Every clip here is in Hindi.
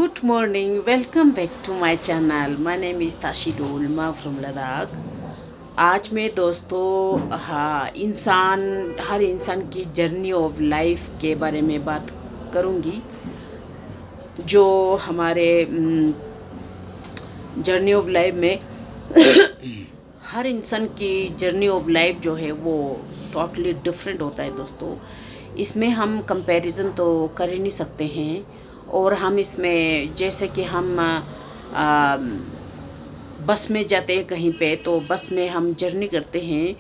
Good morning, welcome back to my channel. My name is Tashi Dolma from Ladakh. आज मैं दोस्तों हर इंसान की जर्नी ऑफ लाइफ के बारे में बात करूंगी। जो हमारे जर्नी ऑफ लाइफ में हर इंसान की जर्नी ऑफ लाइफ जो है वो टोटली डिफरेंट होता है दोस्तों। इसमें हम कंपैरिजन तो कर ही नहीं सकते हैं। और हम इसमें जैसे कि हम बस में जाते हैं कहीं पे, तो बस में हम जर्नी करते हैं।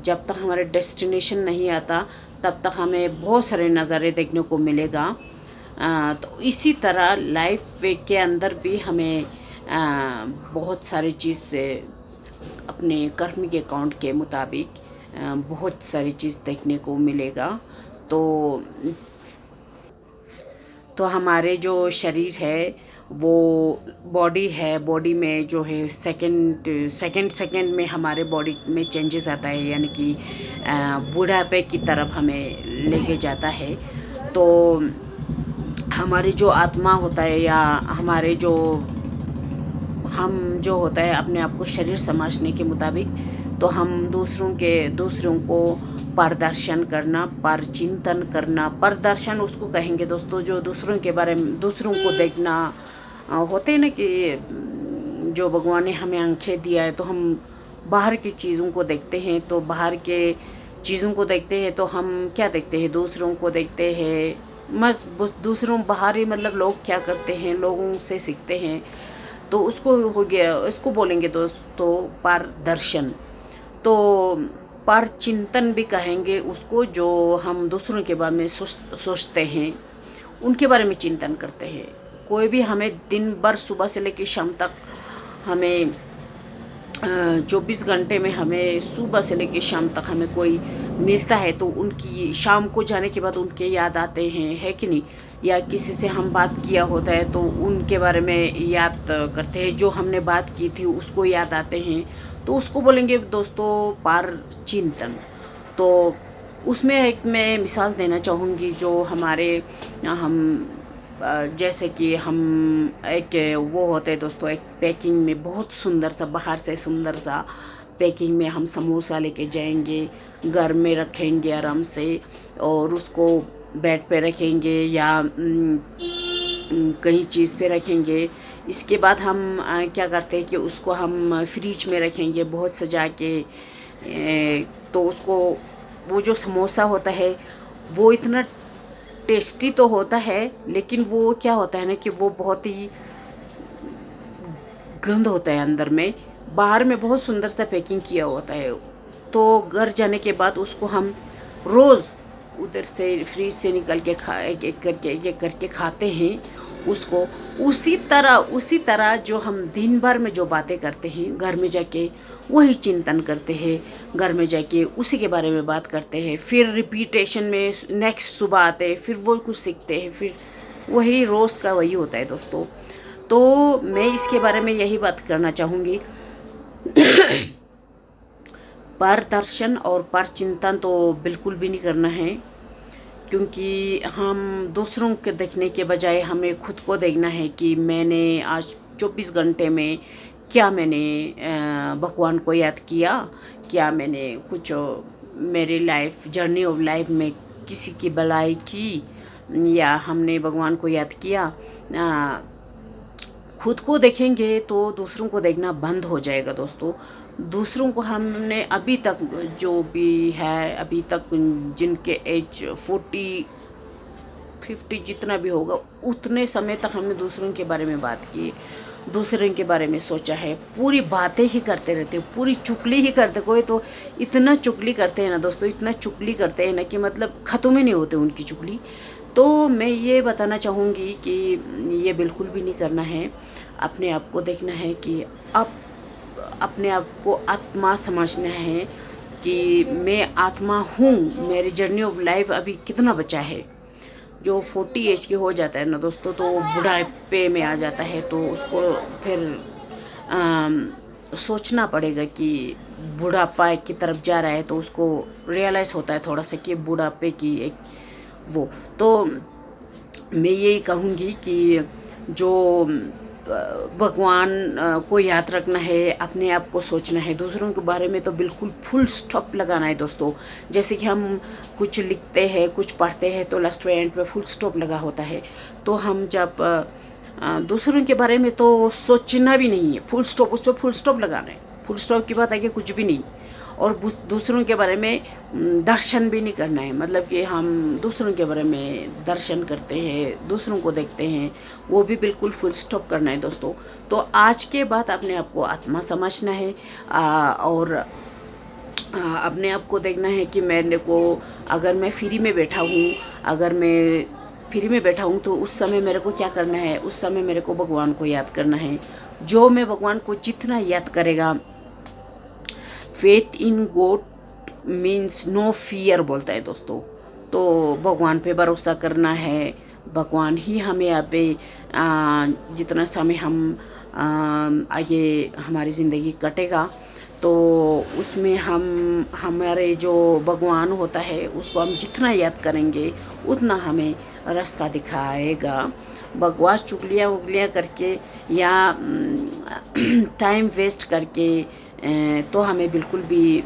जब तक हमारे डेस्टिनेशन नहीं आता तब तक हमें बहुत सारे नज़ारे देखने को मिलेगा। तो इसी तरह लाइफ वे के अंदर भी हमें बहुत सारी चीज़ अपने कर्म के अकाउंट के मुताबिक बहुत सारी चीज़ देखने को मिलेगा। तो हमारे जो शरीर है, वो बॉडी है, बॉडी में जो है सेकंड में हमारे बॉडी में चेंजेस आता है, यानी कि बुढ़ापे की तरफ हमें लेके जाता है। तो हमारी जो आत्मा होता है या हमारे हम जो होता है अपने आप को शरीर समझने के मुताबिक, तो हम दूसरों को प्रदर्शन करना, परचिंतन करना, प्रदर्शन उसको कहेंगे दोस्तों जो दूसरों के बारे में, दूसरों को देखना होते हैं ना, कि जो भगवान ने हमें आंखें दिया है तो हम बाहर की चीज़ों को देखते हैं। तो बाहर के चीज़ों को देखते हैं तो हम क्या देखते हैं, दूसरों को देखते हैं। बस दूसरों बाहरी मतलब लोग क्या करते हैं, लोगों से सीखते हैं। तो उसको हो गया, इसको बोलेंगे दोस्तों पारदर्शन। तो पर चिंतन भी कहेंगे उसको, जो हम दूसरों के बारे में सोचते हैं, उनके बारे में चिंतन करते हैं। कोई भी हमें दिन भर सुबह से लेकर शाम तक हमें 24 घंटे में हमें सुबह से लेकर शाम तक हमें कोई मिलता है तो उनकी शाम को जाने के बाद उनके याद आते हैं, है कि नहीं। या किसी से हम बात किया होता है तो उनके बारे में याद करते हैं, जो हमने बात की थी उसको याद आते हैं। तो उसको बोलेंगे दोस्तों पार चिंतन। तो उसमें एक मैं मिसाल देना चाहूँगी, जो हम जैसे कि हम एक वो होते हैं दोस्तों, एक पैकिंग में बहुत सुंदर सा, बाहर से सुंदर सा पैकिंग में हम समोसा लेके जाएंगे, घर में रखेंगे आराम से, और उसको बेड पे रखेंगे या कहीं चीज़ पे रखेंगे। इसके बाद हम क्या करते हैं कि उसको हम फ्रिज में रखेंगे बहुत सजा के। तो उसको, वो जो समोसा होता है वो इतना टेस्टी तो होता है, लेकिन वो क्या होता है ना कि वो बहुत ही गंद होता है अंदर में। बाहर में बहुत सुंदर सा पैकिंग किया होता है। तो घर जाने के बाद उसको हम रोज़ उधर से फ्रिज से निकल के एक करके खाते हैं उसको। उसी तरह जो हम दिन भर में जो बातें करते हैं, घर में जाके वही चिंतन करते हैं, घर में जाके उसी के बारे में बात करते हैं। फिर रिपीटेशन में नेक्स्ट सुबह आते हैं, फिर वो कुछ सीखते हैं, फिर वही रोज़ का वही होता है दोस्तों। तो मैं इसके बारे में यही बात करना चाहूँगी। परदर्शन और परचिंतन तो बिल्कुल भी नहीं करना है, क्योंकि हम दूसरों के देखने के बजाय हमें खुद को देखना है कि मैंने आज 24 घंटे में क्या मैंने भगवान को याद किया, क्या मैंने कुछ मेरी लाइफ जर्नी ऑफ लाइफ में किसी की भलाई की, या हमने भगवान को याद किया। खुद को देखेंगे तो दूसरों को देखना बंद हो जाएगा दोस्तों। दूसरों को हमने अभी तक जो भी है, अभी तक जिनके एज 40-50 जितना भी होगा, उतने समय तक हमने दूसरों के बारे में बात की, दूसरों के बारे में सोचा है। पूरी बातें ही करते रहते, पूरी चुगली ही करते। कोई तो इतना चुगली करते हैं ना दोस्तों, इतना चुगली करते हैं ना कि मतलब ख़त्म ही नहीं होते उनकी चुगली। तो मैं ये बताना चाहूँगी कि ये बिल्कुल भी नहीं करना है। अपने आप को देखना है कि आप अपने आप को आत्मा समझना है कि मैं आत्मा हूँ। मेरी जर्नी ऑफ लाइफ अभी कितना बचा है। जो 40 एज के हो जाता है ना दोस्तों, तो बुढ़ापे में आ जाता है, तो उसको फिर सोचना पड़ेगा कि बुढ़ापा की तरफ जा रहा है। तो उसको रियलाइज़ होता है थोड़ा सा कि बुढ़ापे की एक वो। तो मैं यही कहूँगी कि जो भगवान को याद रखना है, अपने आप को सोचना है, दूसरों के बारे में तो बिल्कुल फुल स्टॉप लगाना है दोस्तों। जैसे कि हम कुछ लिखते हैं, कुछ पढ़ते हैं तो लास्ट में एंड पे फुल स्टॉप लगा होता है। तो हम जब दूसरों के बारे में तो सोचना भी नहीं है, फुल स्टॉप, उस पर फुल स्टॉप लगाना है। फुल स्टॉप की बात आगे कुछ भी नहीं। और दूसरों के बारे में दर्शन भी नहीं करना है, मतलब कि हम दूसरों के बारे में दर्शन करते हैं, दूसरों को देखते हैं, वो भी बिल्कुल फुल स्टॉप करना है दोस्तों। तो आज के बाद अपने आप को आत्मा समझना है और अपने आप को देखना है कि मेरे को, अगर मैं फ्री में बैठा हूँ, अगर मैं फ्री में बैठा हूँ तो उस समय मेरे को क्या करना है, उस समय मेरे को भगवान को याद करना है। जो मैं भगवान को जितना याद करेगा, faith in God means no fear बोलता है दोस्तों। तो भगवान पे भरोसा करना है, भगवान ही हमें यहाँ पे जितना समय हम आगे हमारी ज़िंदगी कटेगा तो उसमें हम हमारे जो भगवान होता है उसको हम जितना याद करेंगे उतना हमें रास्ता दिखाएगा। बकवास चुगलियाँ उगलियाँ करके या टाइम वेस्ट करके तो हमें बिल्कुल भी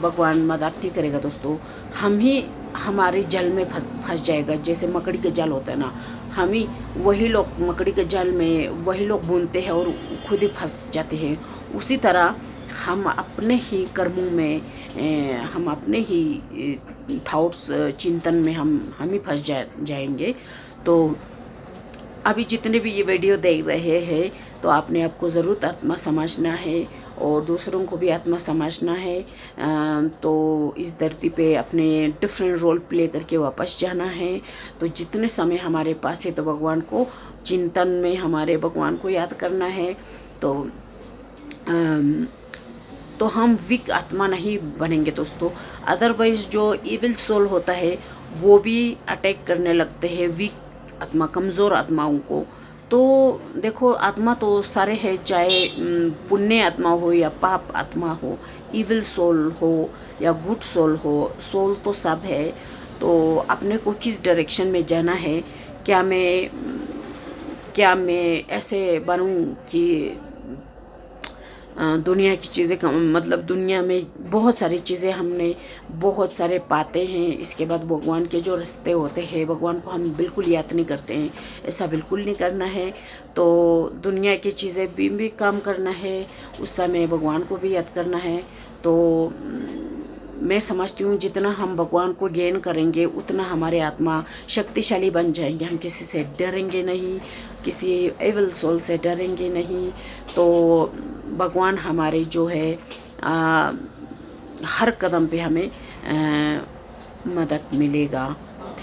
भगवान मदद नहीं करेगा दोस्तों। हम ही हमारे जल में फंस जाएगा। जैसे मकड़ी का जाल होता है ना, हम ही वही लोग मकड़ी के जाल में वही लोग बुनते हैं और खुद ही फंस जाते हैं। उसी तरह हम अपने ही कर्मों में हम अपने ही थॉट्स चिंतन में हम ही फंस जाएंगे। तो अभी जितने भी ये वीडियो देख रहे हैं तो आपने आपको ज़रूर आत्मा समझना है और दूसरों को भी आत्मा समझना है। तो इस धरती पे अपने डिफरेंट रोल प्ले करके वापस जाना है। तो जितने समय हमारे पास है तो भगवान को चिंतन में हमारे भगवान को याद करना है। तो हम वीक आत्मा नहीं बनेंगे दोस्तों। अदरवाइज जो इविल सोल होता है वो भी अटैक करने लगते हैं वीक आत्मा, कमज़ोर आत्माओं को। तो देखो, आत्मा तो सारे हैं, चाहे पुण्य आत्मा हो या पाप आत्मा हो, इविल सोल हो या गुड सोल हो, सोल तो सब है। तो अपने को किस डायरेक्शन में जाना है, क्या मैं ऐसे बनूं कि दुनिया की चीज़ें मतलब दुनिया में बहुत सारी चीज़ें हमने बहुत सारे पाते हैं, इसके बाद भगवान के जो रास्ते होते हैं भगवान को हम बिल्कुल याद नहीं करते हैं। ऐसा बिल्कुल नहीं करना है। तो दुनिया की चीज़ें भी काम करना है, उस समय भगवान को भी याद करना है। तो मैं समझती हूँ जितना हम भगवान को गेन करेंगे उतना हमारे आत्मा शक्तिशाली बन जाएंगे। हम किसी से डरेंगे नहीं, किसी एविल सोल से डरेंगे नहीं। तो भगवान हमारे जो है हर कदम पे हमें मदद मिलेगा।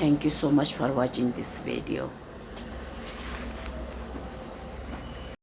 Thank you so much for watching this video.